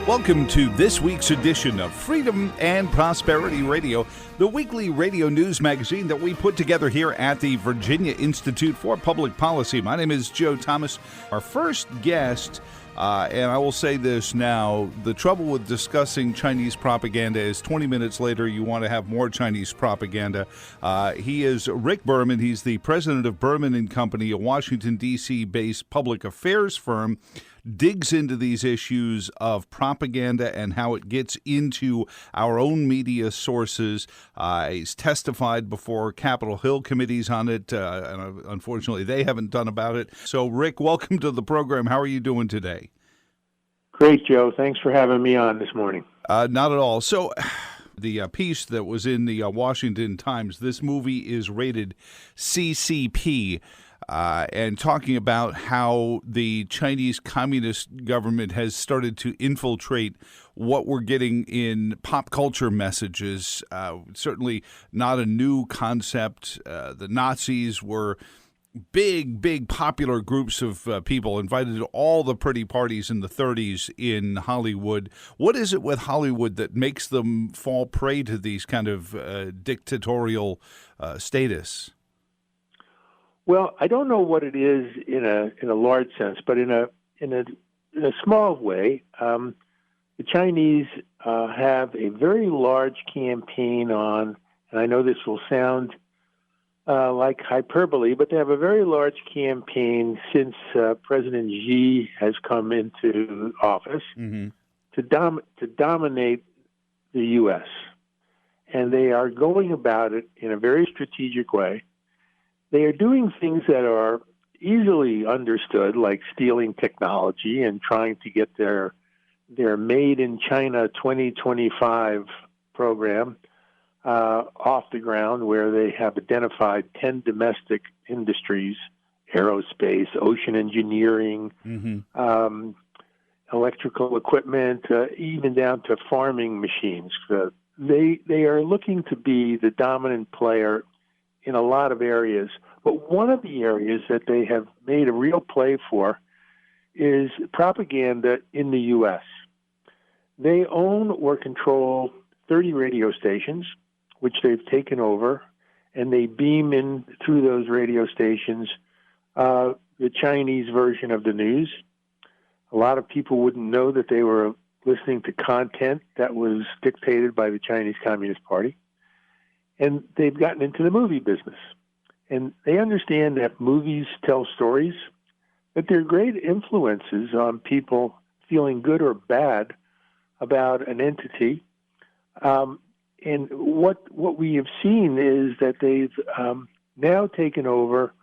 Welcome to this week's edition of Freedom and Prosperity Radio, the weekly radio news magazine that we put together here at the Virginia Institute for Public Policy. My name is Joe Thomas. Our first guest, and I will say this now, the trouble with discussing Chinese propaganda is 20 minutes later you want to have more Chinese propaganda. He is Rick Berman. He's the president of Berman and Company, a Washington, D.C.-based public affairs firm. Digs into these issues of propaganda and how it gets into our own media sources. He's testified before Capitol Hill committees on it, and unfortunately they haven't done about it. So, Rick, welcome to the program. How are you doing today? Great, Joe. Thanks for having me on this morning. Not at all. So, the piece that was in the Washington Times, this movie is rated CCP. And talking about how the Chinese Communist government has started to infiltrate what we're getting in pop culture messages. Certainly not a new concept. The Nazis were big popular groups of people invited to all the pretty parties in the 30s in Hollywood. What is it with Hollywood that makes them fall prey to these kind of dictatorial status? Well, I don't know what it is in a large sense, but in a small way, the Chinese have a very large campaign on, and I know this will sound like hyperbole, but they have a very large campaign since President Xi has come into office to dominate the U.S. And they are going about it in a very strategic way. They are doing things that are easily understood, like stealing technology and trying to get their Made in China 2025 program off the ground, where they have identified 10 domestic industries: aerospace, ocean engineering, electrical equipment, even down to farming machines. They are looking to be the dominant player in a lot of areas. But one of the areas that they have made a real play for is propaganda in the U.S. They own or control 30 radio stations, which they've taken over, and they beam in through those radio stations the Chinese version of the news. A lot of people wouldn't know that they were listening to content that was dictated by the Chinese Communist Party. And they've gotten into the movie business. And they understand that movies tell stories, that they're great influences on people feeling good or bad about an entity. And what we have seen is that they've now taken over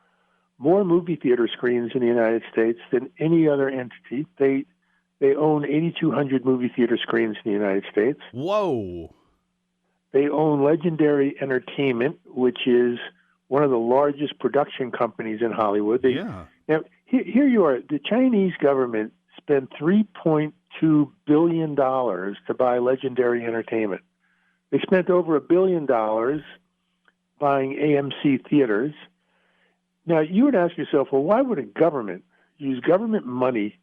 more movie theater screens in the United States than any other entity. They own 8,200 movie theater screens in the United States. Whoa. They own Legendary Entertainment, which is one of the largest production companies in Hollywood. Now, here you are. The Chinese government spent $3.2 billion to buy Legendary Entertainment. They spent over $1 billion buying AMC theaters. Now, you would ask yourself, well, why would a government use government money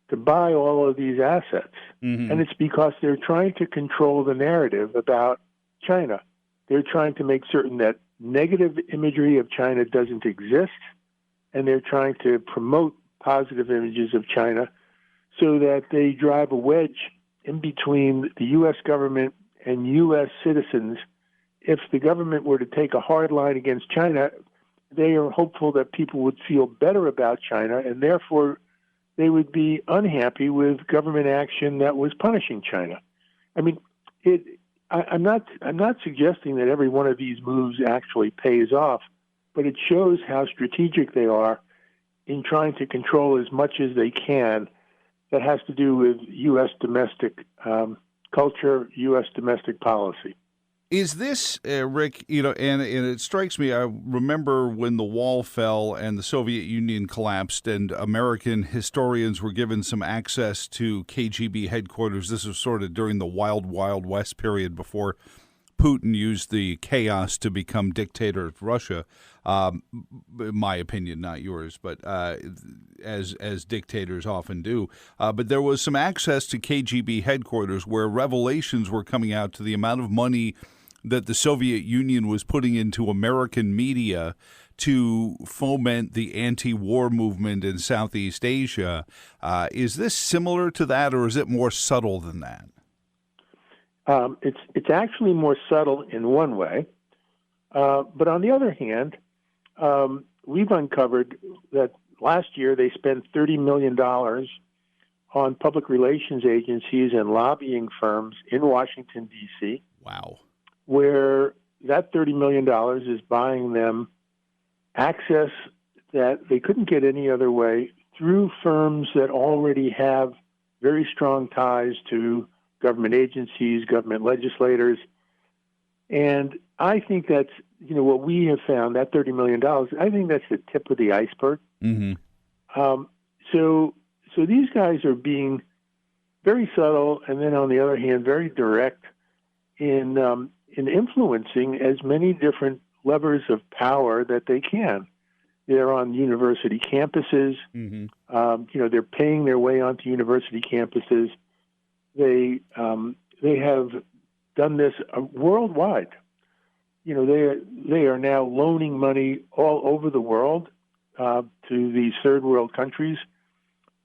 to buy all of these assets? And it's because they're trying to control the narrative about China. They're trying to make certain that negative imagery of China doesn't exist, and they're trying to promote positive images of China so that they drive a wedge in between the U.S. government and U.S. citizens. If the government were to take a hard line against China, they are hopeful that people would feel better about China, and therefore they would be unhappy with government action that was punishing China. I mean, I'm not suggesting that every one of these moves actually pays off, but it shows how strategic they are in trying to control as much as they can that has to do with U.S. domestic culture, U.S. domestic policy. Is this, Rick, and it strikes me, I remember when the wall fell and the Soviet Union collapsed and American historians were given some access to KGB headquarters. This was sort of during the Wild Wild West period before Putin used the chaos to become dictator of Russia. My opinion, not yours, but as dictators often do. But there was some access to KGB headquarters where revelations were coming out to the amount of money that the Soviet Union was putting into American media to foment the anti-war movement in Southeast Asia. Is this similar to that, or is it more subtle than that? It's actually more subtle in one way. But on the other hand, we've uncovered that last year they spent $30 million on public relations agencies and lobbying firms in Washington, D.C. Wow. Where that $30 million is buying them access that they couldn't get any other way through firms that already have very strong ties to government agencies, government legislators. And I think that's, what we have found, that $30 million, I think that's the tip of the iceberg. Mm-hmm. So these guys are being very subtle and then, on the other hand, very direct in influencing as many different levers of power that they can. They're on university campuses. Mm-hmm. They're paying their way onto university campuses. They have done this worldwide. They are now loaning money all over the world to these third world countries.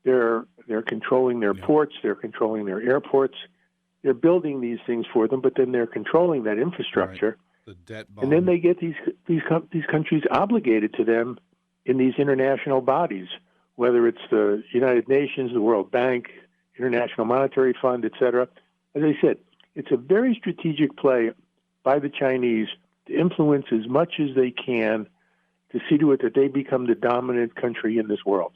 They're controlling their ports. They're controlling their airports. They're building these things for them, but then they're controlling that infrastructure. Right. The debt bomb. And then they get these countries obligated to them in these international bodies, whether it's the United Nations, the World Bank, International Monetary Fund, et cetera. As I said, it's a very strategic play by the Chinese to influence as much as they can to see to it that they become the dominant country in this world.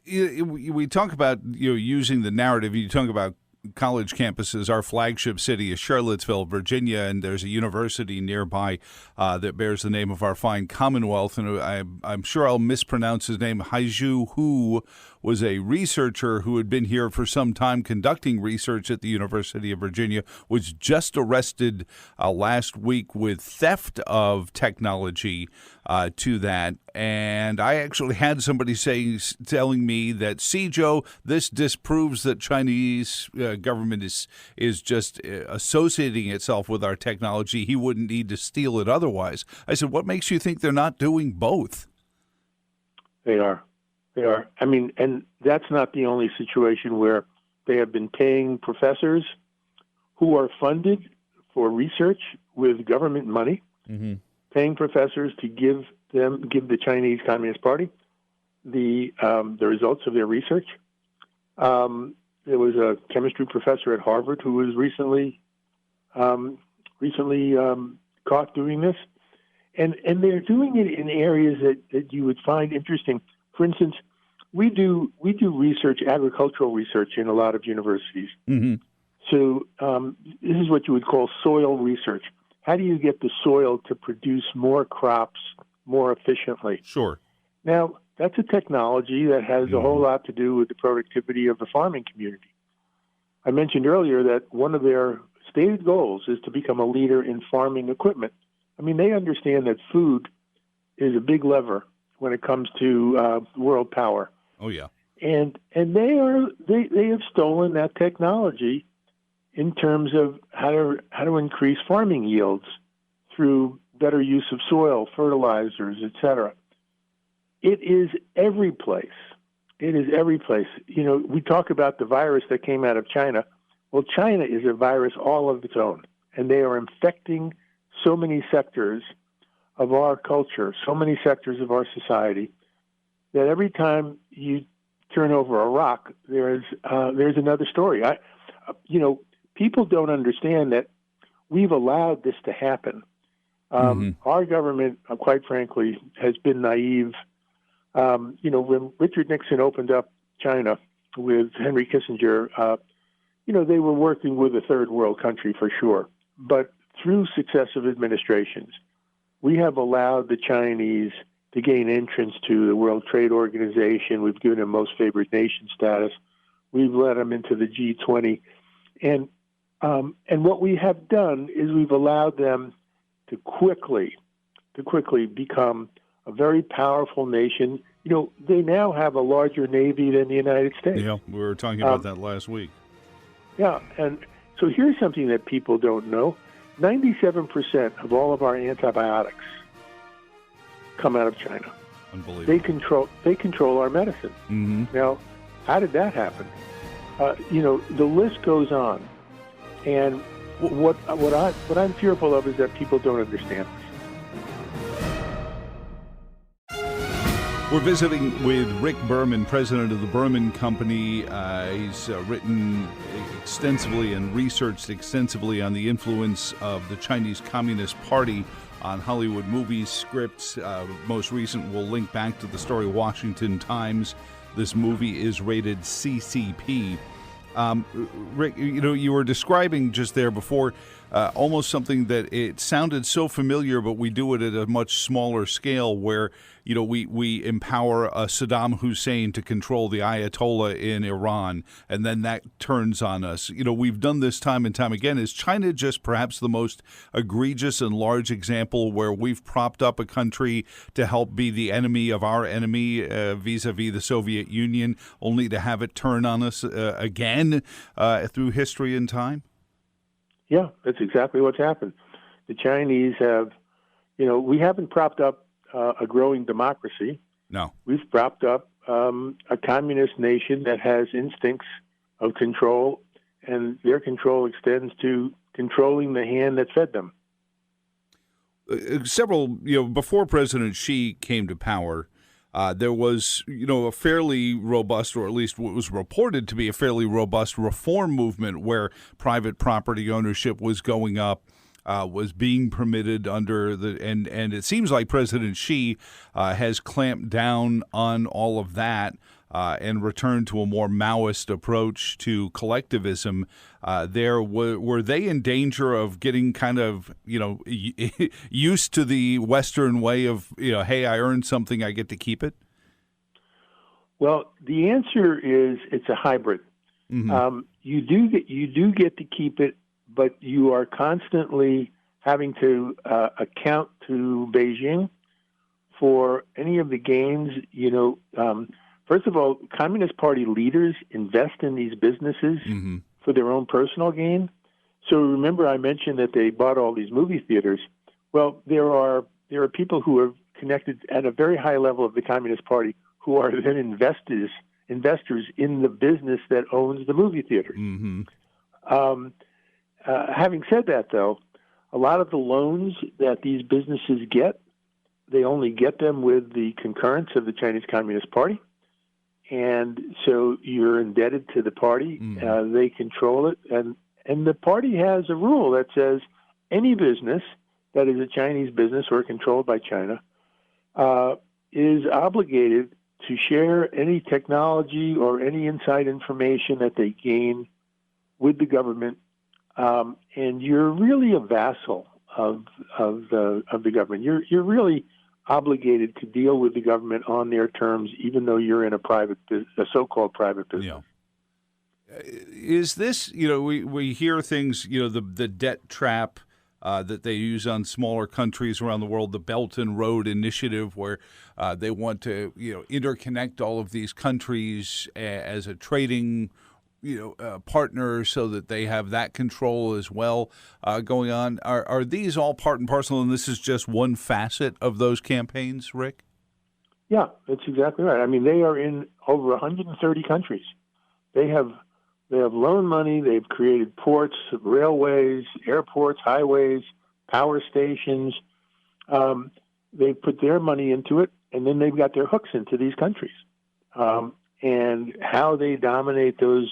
We talk about using the narrative. You talk about college campuses. Our flagship city is Charlottesville, Virginia, and there's a university nearby that bears the name of our fine Commonwealth. And I'm sure I'll mispronounce his name. Haiju Hu was a researcher who had been here for some time conducting research at the University of Virginia, was just arrested last week with theft of technology to that. And I actually had somebody telling me that, see, Joe, this disproves that Chinese government is just associating itself with our technology. He wouldn't need to steal it otherwise. I said, what makes you think they're not doing both? They are. I mean, and that's not the only situation where they have been paying professors who are funded for research with government money, mm-hmm. paying professors to give the Chinese Communist Party the results of their research. There was a chemistry professor at Harvard who was recently caught doing this, and they're doing it in areas that you would find interesting. For instance, we do research, agricultural research, in a lot of universities. Mm-hmm. So this is what you would call soil research. How do you get the soil to produce more crops more efficiently? Sure. Now, that's a technology that has a whole lot to do with the productivity of the farming community. I mentioned earlier that one of their stated goals is to become a leader in farming equipment. I mean, they understand that food is a big lever when it comes to world power. Oh yeah, and they have stolen that technology in terms of how to increase farming yields through better use of soil, fertilizers, etc. It is every place. It is every place. We talk about the virus that came out of China. Well, China is a virus all of its own, and they are infecting so many sectors of our culture, so many sectors of our society, that every time you turn over a rock, there's another story. People don't understand that we've allowed this to happen. Our government, quite frankly, has been naive. When Richard Nixon opened up China with Henry Kissinger, they were working with a third world country for sure. But through successive administrations, we have allowed the Chinese to gain entrance to the World Trade Organization. We've given them most favored nation status. We've let them into the G20. And And what we have done is we've allowed them to quickly become a very powerful nation. They now have a larger Navy than the United States. Yeah, we were talking about that last week. Yeah, and so here's something that people don't know. 97% of all of our antibiotics come out of China. Unbelievable. They control our medicine. Mm-hmm. Now, how did that happen? The list goes on. And what I'm fearful of is that people don't understand this. We're visiting with Rick Berman, president of the Berman and Company. He's written extensively and researched extensively on the influence of the Chinese Communist Party on Hollywood movies, scripts. Most recent, we'll link back to the story Washington Times. This movie is rated CCP. Rick, you were describing just there before almost something that it sounded so familiar, but we do it at a much smaller scale where, we empower Saddam Hussein to control the Ayatollah in Iran, and then that turns on us. We've done this time and time again. Is China just perhaps the most egregious and large example where we've propped up a country to help be the enemy of our enemy vis-a-vis the Soviet Union, only to have it turn on us again through history and time? Yeah, that's exactly what's happened. The Chinese have, we haven't propped up a growing democracy. No. We've propped up a communist nation that has instincts of control, and their control extends to controlling the hand that fed them. Before President Xi came to power, there was, a fairly robust, or at least what was reported to be a fairly robust reform movement where private property ownership was going up, was being permitted under and it seems like President Xi has clamped down on all of that and returned to a more Maoist approach to collectivism. Were they in danger of getting kind of, used to the Western way of, hey, I earned something, I get to keep it? Well, the answer is it's a hybrid. Mm-hmm. You do get to keep it, but you are constantly having to account to Beijing for any of the gains. First of all, Communist Party leaders invest in these businesses mm-hmm. for their own personal gain. So remember, I mentioned that they bought all these movie theaters. Well, there are people who are connected at a very high level of the Communist Party who are then investors in the business that owns the movie theaters. Mm-hmm. Having said that, though, a lot of the loans that these businesses get, they only get them with the concurrence of the Chinese Communist Party. And so you're indebted to the party. Mm-hmm. They control it. And the party has a rule that says any business that is a Chinese business or controlled by China is obligated to share any technology or any inside information that they gain with the government. And you're really a vassal of the government. You're really obligated to deal with the government on their terms, even though you're in a so-called private business. Yeah. Is this, we hear things, the debt trap that they use on smaller countries around the world, the Belt and Road Initiative, where they want to, interconnect all of these countries as a trading partner so that they have that control as well going on. Are these all part and parcel, and this is just one facet of those campaigns, Rick? Yeah, that's exactly right. I mean, they are in over 130 countries. They have loaned money. They've created ports, railways, airports, highways, power stations. They put their money into it, and then they've got their hooks into these countries. And how they dominate those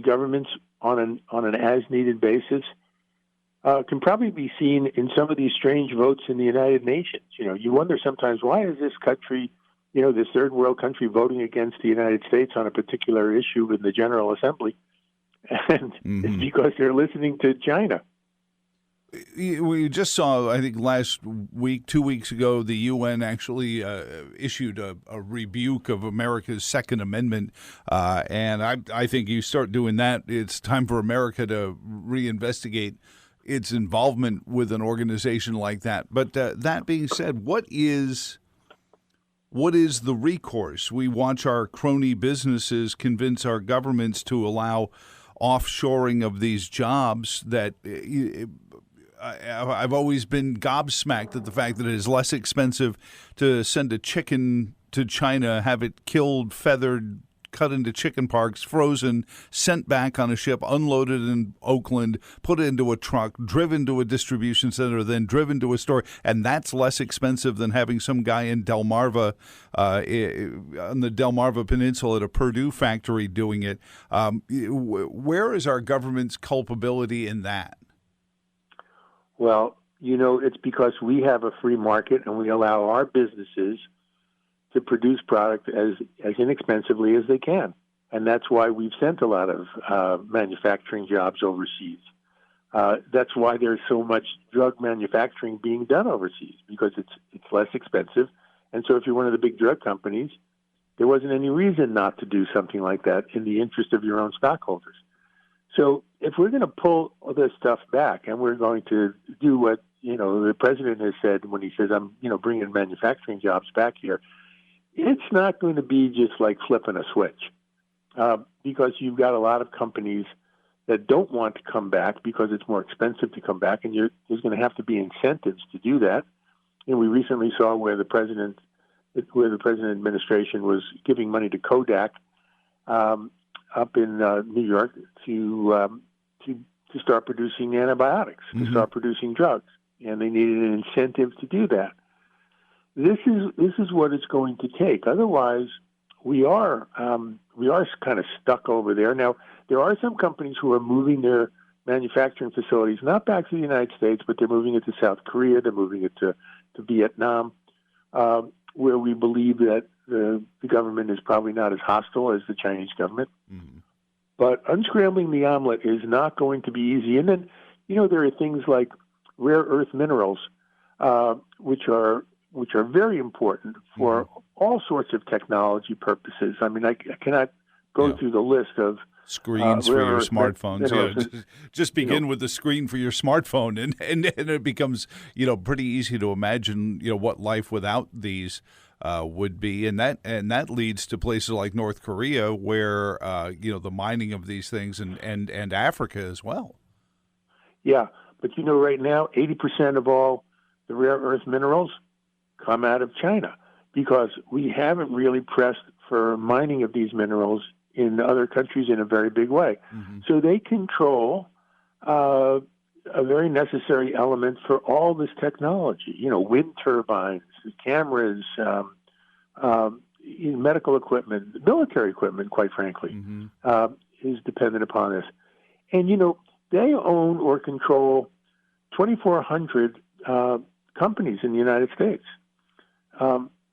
governments on an as needed basis can probably be seen in some of these strange votes in the United Nations. You wonder sometimes, why is this country, this third world country, voting against the United States on a particular issue in the General Assembly? And mm-hmm. It's because they're listening to China. We just saw, I think last week, 2 weeks ago, the UN actually issued a rebuke of America's Second Amendment. And I think you start doing that, it's time for America to reinvestigate its involvement with an organization like that. But that being said, what is the recourse? We watch our crony businesses convince our governments to allow offshoring of these jobs that I've always been gobsmacked at the fact that it is less expensive to send a chicken to China, have it killed, feathered, cut into chicken parts, frozen, sent back on a ship, unloaded in Oakland, put into a truck, driven to a distribution center, then driven to a store. And that's less expensive than having some guy in Delmarva, on the Delmarva Peninsula at a Purdue factory doing it. Where is our government's culpability in that? Well, it's because we have a free market and we allow our businesses to produce product as inexpensively as they can. And that's why we've sent a lot of manufacturing jobs overseas. That's why there's so much drug manufacturing being done overseas, because it's less expensive. And so if you're one of the big drug companies, there wasn't any reason not to do something like that in the interest of your own stockholders. So if we're going to pull all this stuff back and we're going to do what, the president has said when he says, I'm, bringing manufacturing jobs back here, it's not going to be just like flipping a switch, because you've got a lot of companies that don't want to come back because it's more expensive to come back, and there's going to have to be incentives to do that. We recently saw where the president administration was giving money to Kodak up in New York to start producing antibiotics, to start producing drugs, and they needed an incentive to do that. This is what it's going to take. Otherwise, we are kind of stuck over there. Now, there are some companies who are moving their manufacturing facilities not back to the United States, but they're moving it to South Korea. They're moving it to Vietnam, where we believe that the government is probably not as hostile as the Chinese government. Mm-hmm. But unscrambling the omelet is not going to be easy. And then, there are things like rare earth minerals, which are very important for all sorts of technology purposes. I mean, I cannot go through the list of screens for your smartphones. Just begin with the screen for your smartphone, and it becomes pretty easy to imagine what life without these would be, and that leads to places like North Korea, where the mining of these things, and Africa as well. Yeah, but right now, 80% of all the rare earth minerals come out of China, because we haven't really pressed for mining of these minerals in other countries in a very big way. Mm-hmm. So they control a very necessary element for all this technology. Wind turbines, cameras, medical equipment, military equipment, quite frankly, is dependent upon this. And, they own or control 2,400 companies in the United States.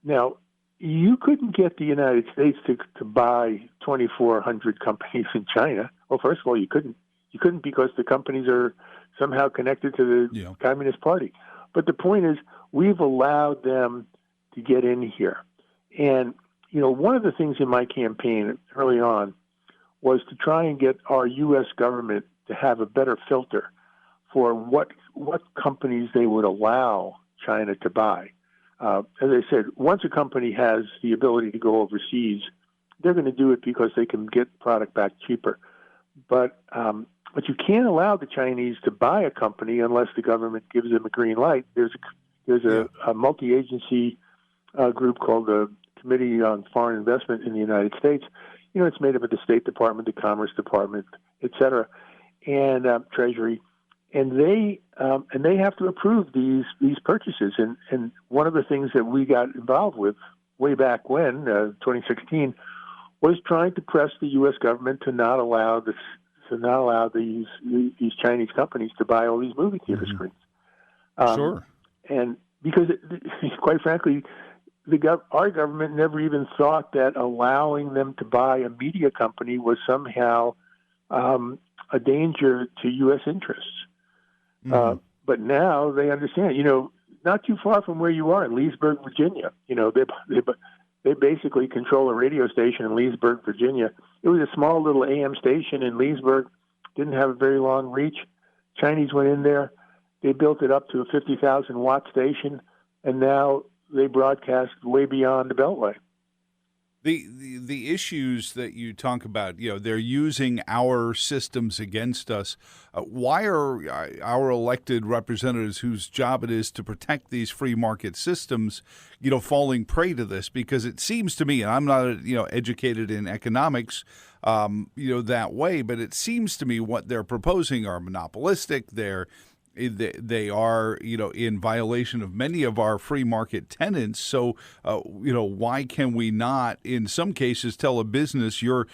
Now, you couldn't get the United States to buy 2,400 companies in China. Well, first of all, you couldn't. You couldn't because the companies are somehow connected to the Communist Party. But the point is, we've allowed them to get in here. And, one of the things in my campaign early on was to try and get our U.S. government to have a better filter for what companies they would allow China to buy. As I said, once a company has the ability to go overseas, they're going to do it because they can get product back cheaper. But you can't allow the Chinese to buy a company unless the government gives them a green light. There's a multi-agency group called the Committee on Foreign Investment in the United States. It's made up of the State Department, the Commerce Department, et cetera, and Treasury. And they have to approve these purchases. And one of the things that we got involved with way back when, 2016, was trying to press the U.S. government to not allow these Chinese companies to buy all these movie theater screens. Sure. And because, quite frankly, our government never even thought that allowing them to buy a media company was somehow a danger to U.S. interests. but now they understand. Not too far from where you are in Leesburg, Virginia. They basically control a radio station in Leesburg, Virginia. It was a small little AM station in Leesburg, didn't have a very long reach. Chinese went in there. They built it up to a 50,000 watt station, and now they broadcast way beyond the Beltway. The issues that you talk about, they're using our systems against us. Why are our elected representatives, whose job it is to protect these free market systems, falling prey to this? Because it seems to me, and I'm not, educated in economics, that way, but it seems to me what they're proposing are monopolistic. They are, in violation of many of our free market tenets. So, why can we not, in some cases, tell a business your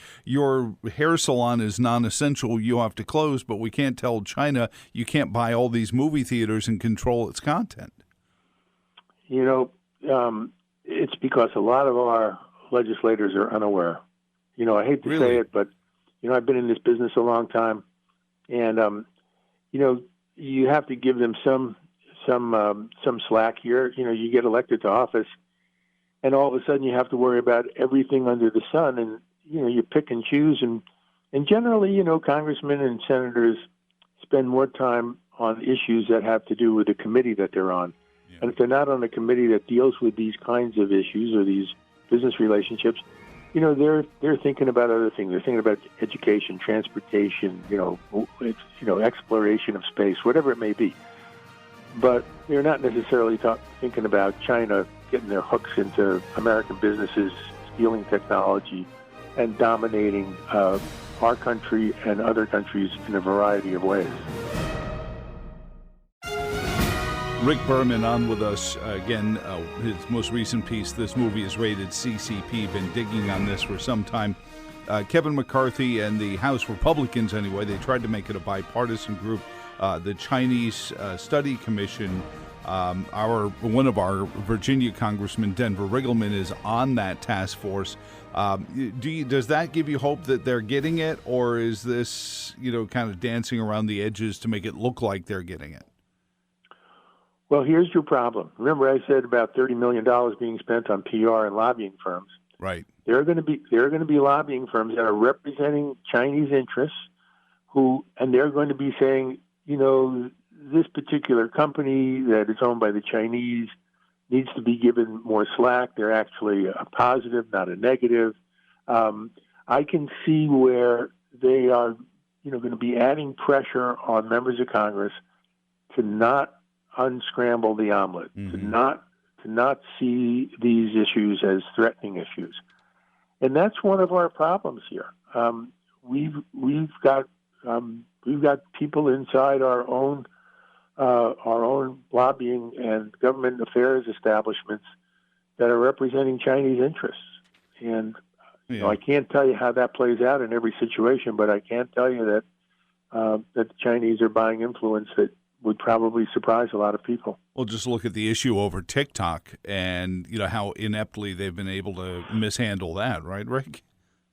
hair salon is non-essential, you have to close, but we can't tell China you can't buy all these movie theaters and control its content? It's because a lot of our legislators are unaware. I hate to say it, but, I've been in this business a long time, and, you have to give them some slack here. You get elected to office, and all of a sudden you have to worry about everything under the sun, and you pick and choose, and generally, congressmen and senators spend more time on issues that have to do with the committee that they're on, and if they're not on a committee that deals with these kinds of issues or these business relationships, they're thinking about other things. They're thinking about education, transportation, exploration of space, whatever it may be. But they're not necessarily thinking about China getting their hooks into American businesses, stealing technology, and dominating our country and other countries in a variety of ways. Rick Berman on with us again. His most recent piece, this movie is rated CCP. Been digging on this for some time. Kevin McCarthy and the House Republicans, anyway, they tried to make it a bipartisan group. The Chinese Study Commission, one of our Virginia congressmen, Denver Riggleman, is on that task force. Does that give you hope that they're getting it, or is this, kind of dancing around the edges to make it look like they're getting it? Well, here's your problem. Remember, I said about $30 million being spent on PR and lobbying firms. Right. There are going to be lobbying firms that are representing Chinese interests, and they're going to be saying, this particular company that is owned by the Chinese needs to be given more slack. They're actually a positive, not a negative. I can see where they are, going to be adding pressure on members of Congress to not unscramble the omelet, to not see these issues as threatening issues, and that's one of our problems here. We've got people inside our own lobbying and government affairs establishments that are representing Chinese interests, and I can't tell you how that plays out in every situation, but I can tell you that the Chinese are buying influence that would probably surprise a lot of people. Well, just look at the issue over TikTok and, how ineptly they've been able to mishandle that, right, Rick?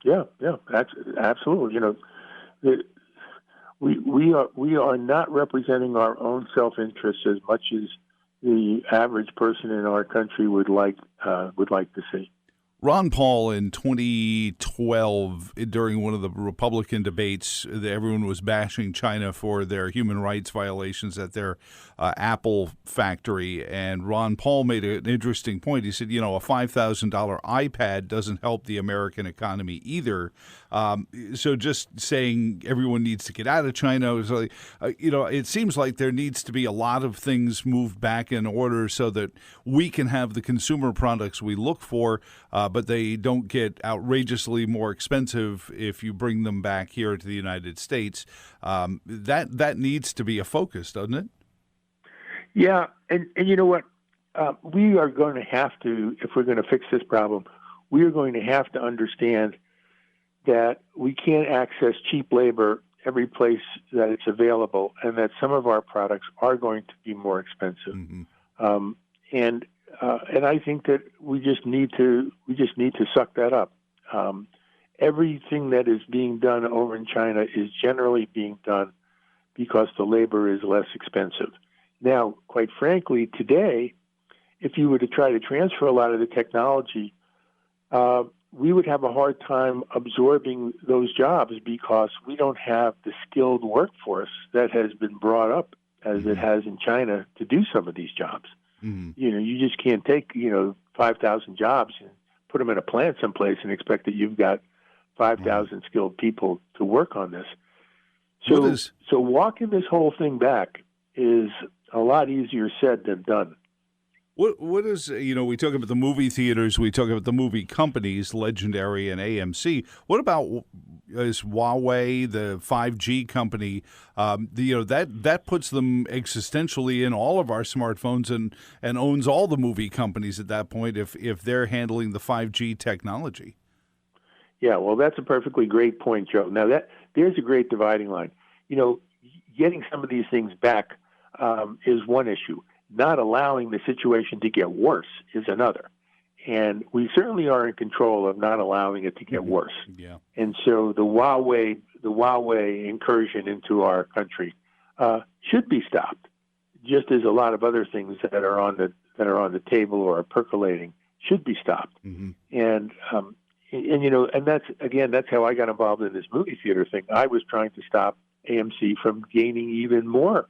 Yeah, that's absolutely. We are not representing our own self-interest as much as the average person in our country would like to see. Ron Paul in 2012, during one of the Republican debates, everyone was bashing China for their human rights violations at their Apple factory. And Ron Paul made an interesting point. He said, a $5,000 iPad doesn't help the American economy either. So just saying everyone needs to get out of China is like, it seems like there needs to be a lot of things moved back in order so that we can have the consumer products we look for, but they don't get outrageously more expensive if you bring them back here to the United States. That needs to be a focus, doesn't it? Yeah, and you know what? We are going to have to, if we're going to fix this problem, we are going to have to understand that we can't access cheap labor every place that it's available, and that some of our products are going to be more expensive. Mm-hmm. And I think that we just need to suck that up. Everything that is being done over in China is generally being done because the labor is less expensive. Now, quite frankly, today, if you were to try to transfer a lot of the technology, we would have a hard time absorbing those jobs because we don't have the skilled workforce that has been brought up as it has in China to do some of these jobs. You just can't take 5,000 jobs and put them in a plant someplace and expect that you've got 5,000 skilled people to work on this. So walking this whole thing back is a lot easier said than done. What is, we talk about the movie theaters, we talk about the movie companies, Legendary and AMC. What about is Huawei, the 5G company? That puts them existentially in all of our smartphones and owns all the movie companies at that point if they're handling the 5G technology. Yeah, well, that's a perfectly great point, Joe. Now, there's a great dividing line. Getting some of these things back is one issue. Not allowing the situation to get worse is another. And we certainly are in control of not allowing it to get worse. Yeah. And so the Huawei incursion into our country should be stopped, just as a lot of other things that are on the table or are percolating should be stopped. And that's how I got involved in this movie theater thing. I was trying to stop AMC from gaining even more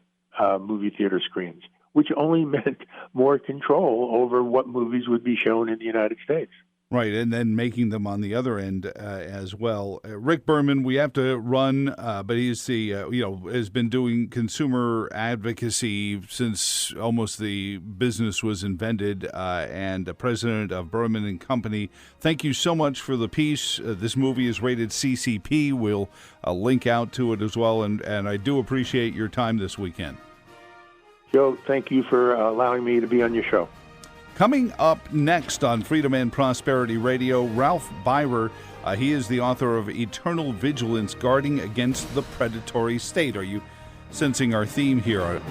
movie theater screens, which only meant more control over what movies would be shown in the United States. Right, and then making them on the other end as well. Rick Berman, we have to run, but he's has been doing consumer advocacy since almost the business was invented, and the president of Berman and Company. Thank you so much for the piece. This movie is rated CCP. We'll link out to it as well, and I do appreciate your time this weekend. Joe, thank you for allowing me to be on your show. Coming up next on Freedom and Prosperity Radio, Ralph Byrer. He is the author of Eternal Vigilance, Guarding Against the Predatory State. Are you sensing our theme here?